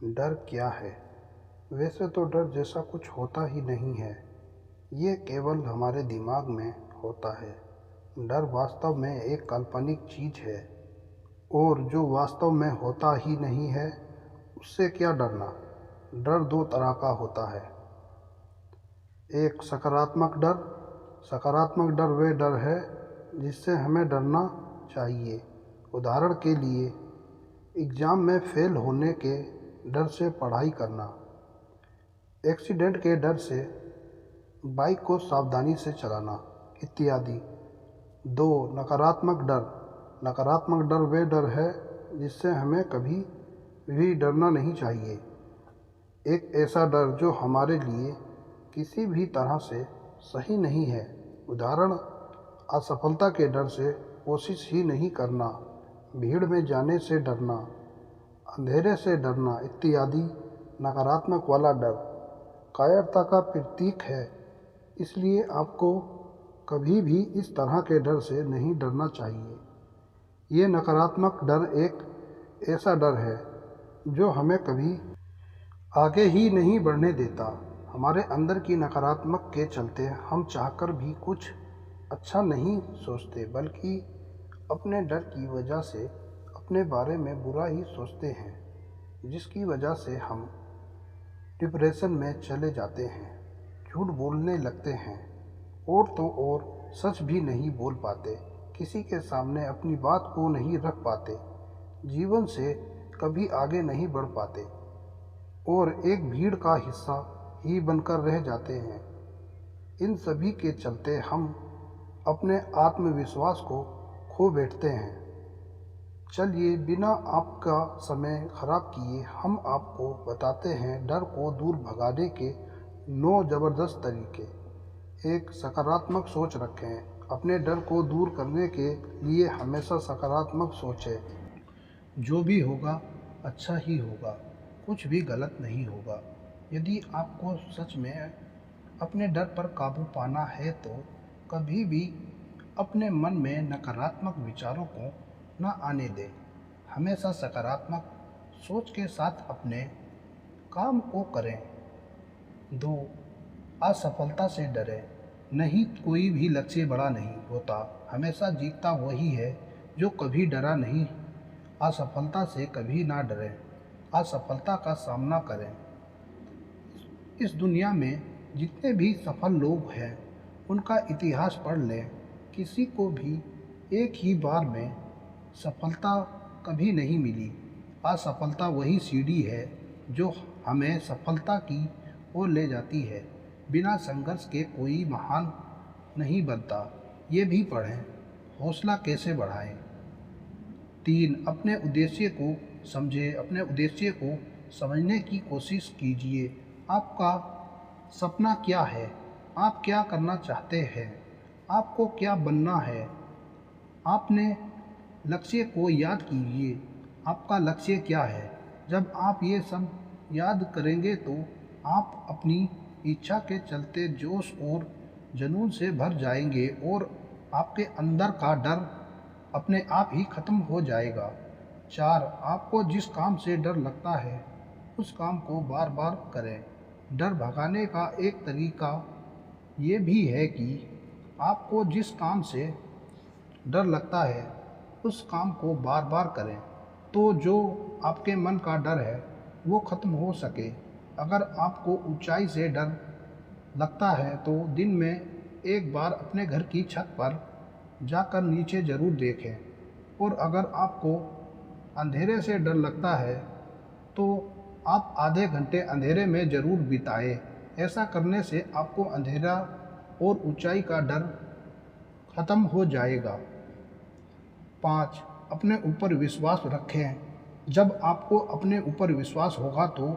डर क्या है? वैसे तो डर जैसा कुछ होता ही नहीं है। ये केवल हमारे दिमाग में होता है। डर वास्तव में एक काल्पनिक चीज़ है, और जो वास्तव में होता ही नहीं है उससे क्या डरना। डर दो तरह का होता है। एक सकारात्मक डर। सकारात्मक डर वह डर है जिससे हमें डरना चाहिए। उदाहरण के लिए, एग्ज़ाम में फेल होने के डर से पढ़ाई करना, एक्सीडेंट के डर से बाइक को सावधानी से चलाना इत्यादि। दो, नकारात्मक डर। नकारात्मक डर वह डर है जिससे हमें कभी भी डरना नहीं चाहिए। एक ऐसा डर जो हमारे लिए किसी भी तरह से सही नहीं है। उदाहरण, असफलता के डर से कोशिश ही नहीं करना, भीड़ में जाने से डरना, अंधेरे से डरना इत्यादि। नकारात्मक वाला डर कायरता का प्रतीक है, इसलिए आपको कभी भी इस तरह के डर से नहीं डरना चाहिए। ये नकारात्मक डर एक ऐसा डर है जो हमें कभी आगे ही नहीं बढ़ने देता। हमारे अंदर की नकारात्मक के चलते हम चाहकर भी कुछ अच्छा नहीं सोचते, बल्कि अपने डर की वजह से अपने बारे में बुरा ही सोचते हैं, जिसकी वजह से हम डिप्रेशन में चले जाते हैं, झूठ बोलने लगते हैं, और तो और सच भी नहीं बोल पाते, किसी के सामने अपनी बात को नहीं रख पाते, जीवन से कभी आगे नहीं बढ़ पाते और एक भीड़ का हिस्सा ही बनकर रह जाते हैं। इन सभी के चलते हम अपने आत्मविश्वास को खो बैठते हैं। चलिए, बिना आपका समय खराब किए हम आपको बताते हैं डर को दूर भगाने के 9 ज़बरदस्त तरीके। एक, सकारात्मक सोच रखें। अपने डर को दूर करने के लिए हमेशा सकारात्मक सोचें। जो भी होगा अच्छा ही होगा, कुछ भी गलत नहीं होगा। यदि आपको सच में अपने डर पर काबू पाना है तो कभी भी अपने मन में नकारात्मक विचारों को न आने दें। हमेशा सकारात्मक सोच के साथ अपने काम को करें। 2, असफलता से डरें नहीं। कोई भी लक्ष्य बड़ा नहीं होता, हमेशा जीतता वही है जो कभी डरा नहीं। असफलता से कभी ना डरें, असफलता का सामना करें। इस दुनिया में जितने भी सफल लोग हैं उनका इतिहास पढ़ लें, किसी को भी एक ही बार में सफलता कभी नहीं मिली। असफलता वही सीढ़ी है जो हमें सफलता की ओर ले जाती है। बिना संघर्ष के कोई महान नहीं बनता। ये भी पढ़ें, हौसला कैसे बढ़ाएं। 3, अपने उद्देश्य को समझें। अपने उद्देश्य को समझने की कोशिश कीजिए। आपका सपना क्या है? आप क्या करना चाहते हैं? आपको क्या बनना है? आपने लक्ष्य को याद कीजिए। आपका लक्ष्य क्या है? जब आप ये सब याद करेंगे तो आप अपनी इच्छा के चलते जोश और जुनून से भर जाएंगे और आपके अंदर का डर अपने आप ही खत्म हो जाएगा। 4, आपको जिस काम से डर लगता है उस काम को बार बार करें। डर भगाने का एक तरीका ये भी है कि आपको जिस काम से डर लगता है उस काम को बार बार करें, तो जो आपके मन का डर है वो ख़त्म हो सके। अगर आपको ऊंचाई से डर लगता है तो दिन में एक बार अपने घर की छत पर जाकर नीचे ज़रूर देखें। और अगर आपको अंधेरे से डर लगता है तो आप आधे घंटे अंधेरे में ज़रूर बिताएं। ऐसा करने से आपको अंधेरा और ऊंचाई का डर ख़त्म हो जाएगा। 5, अपने ऊपर विश्वास रखें। जब आपको अपने ऊपर विश्वास होगा तो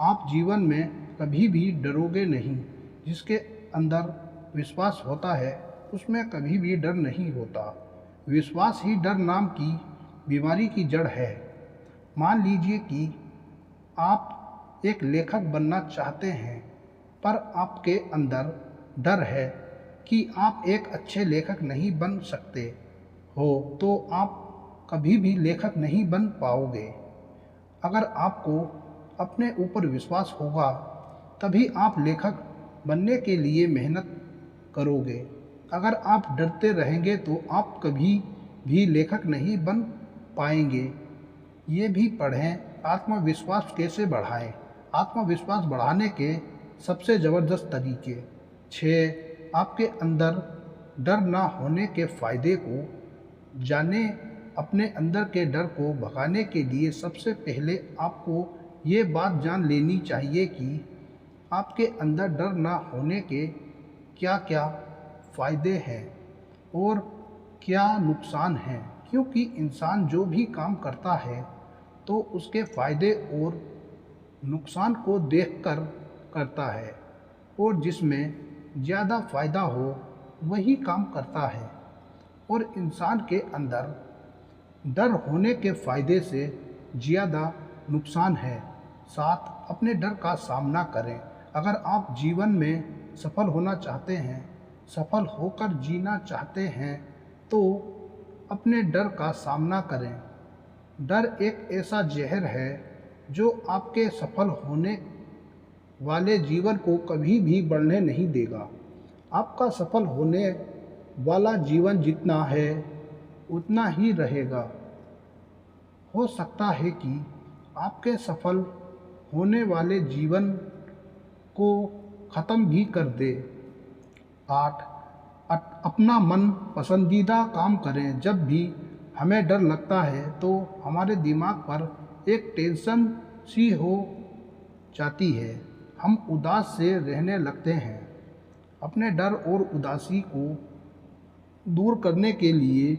आप जीवन में कभी भी डरोगे नहीं। जिसके अंदर विश्वास होता है उसमें कभी भी डर नहीं होता। विश्वास ही डर नाम की बीमारी की जड़ है। मान लीजिए कि आप एक लेखक बनना चाहते हैं, पर आपके अंदर डर है कि आप एक अच्छे लेखक नहीं बन सकते हो, तो आप कभी भी लेखक नहीं बन पाओगे। अगर आपको अपने ऊपर विश्वास होगा तभी आप लेखक बनने के लिए मेहनत करोगे। अगर आप डरते रहेंगे तो आप कभी भी लेखक नहीं बन पाएंगे। ये भी पढ़ें, आत्मविश्वास कैसे बढ़ाएं। आत्मविश्वास बढ़ाने के सबसे ज़बरदस्त तरीके। 6, आपके अंदर डर ना होने के फ़ायदे को जाने। अपने अंदर के डर को भगाने के लिए सबसे पहले आपको ये बात जान लेनी चाहिए कि आपके अंदर डर ना होने के क्या क्या फ़ायदे हैं और क्या नुकसान हैं। क्योंकि इंसान जो भी काम करता है तो उसके फ़ायदे और नुकसान को देखकर करता है, और जिसमें ज़्यादा फ़ायदा हो वही काम करता है। और इंसान के अंदर डर होने के फ़ायदे से ज़्यादा नुकसान है। 7, अपने डर का सामना करें। अगर आप जीवन में सफल होना चाहते हैं, सफल होकर जीना चाहते हैं, तो अपने डर का सामना करें। डर एक ऐसा जहर है जो आपके सफल होने वाले जीवन को कभी भी बढ़ने नहीं देगा। आपका सफल होने वाला जीवन जितना है उतना ही रहेगा। हो सकता है कि आपके सफल होने वाले जीवन को ख़त्म भी कर दे। 8, अपना मन पसंदीदा काम करें। जब भी हमें डर लगता है तो हमारे दिमाग पर एक टेंशन सी हो जाती है, हम उदास से रहने लगते हैं। अपने डर और उदासी को दूर करने के लिए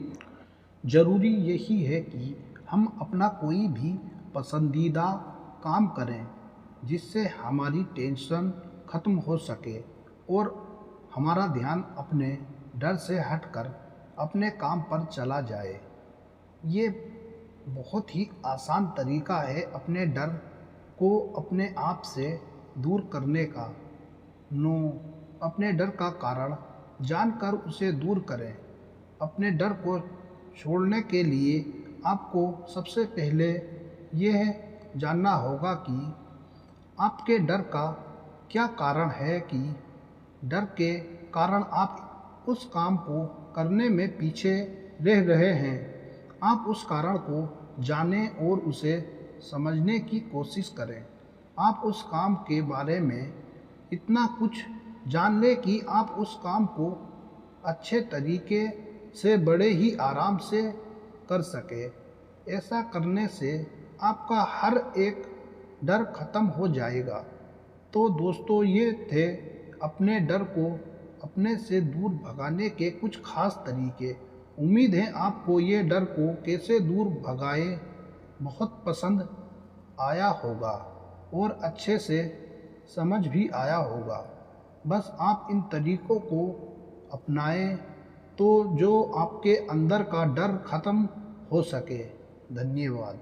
ज़रूरी यही है कि हम अपना कोई भी पसंदीदा काम करें जिससे हमारी टेंशन ख़त्म हो सके और हमारा ध्यान अपने डर से हटकर अपने काम पर चला जाए। ये बहुत ही आसान तरीका है अपने डर को अपने आप से दूर करने का। 9, अपने डर का कारण जानकर उसे दूर करें। अपने डर को छोड़ने के लिए आपको सबसे पहले यह जानना होगा कि आपके डर का क्या कारण है, कि डर के कारण आप उस काम को करने में पीछे रह रहे हैं। आप उस कारण को जानें और उसे समझने की कोशिश करें। आप उस काम के बारे में इतना कुछ जान लें कि आप उस काम को अच्छे तरीके से बड़े ही आराम से कर सकें। ऐसा करने से आपका हर एक डर ख़त्म हो जाएगा। तो दोस्तों, ये थे अपने डर को अपने से दूर भगाने के कुछ ख़ास तरीके। उम्मीद है आपको ये डर को कैसे दूर भगाएं बहुत पसंद आया होगा और अच्छे से समझ भी आया होगा। बस आप इन तरीक़ों को अपनाएं तो जो आपके अंदर का डर ख़त्म हो सके। धन्यवाद।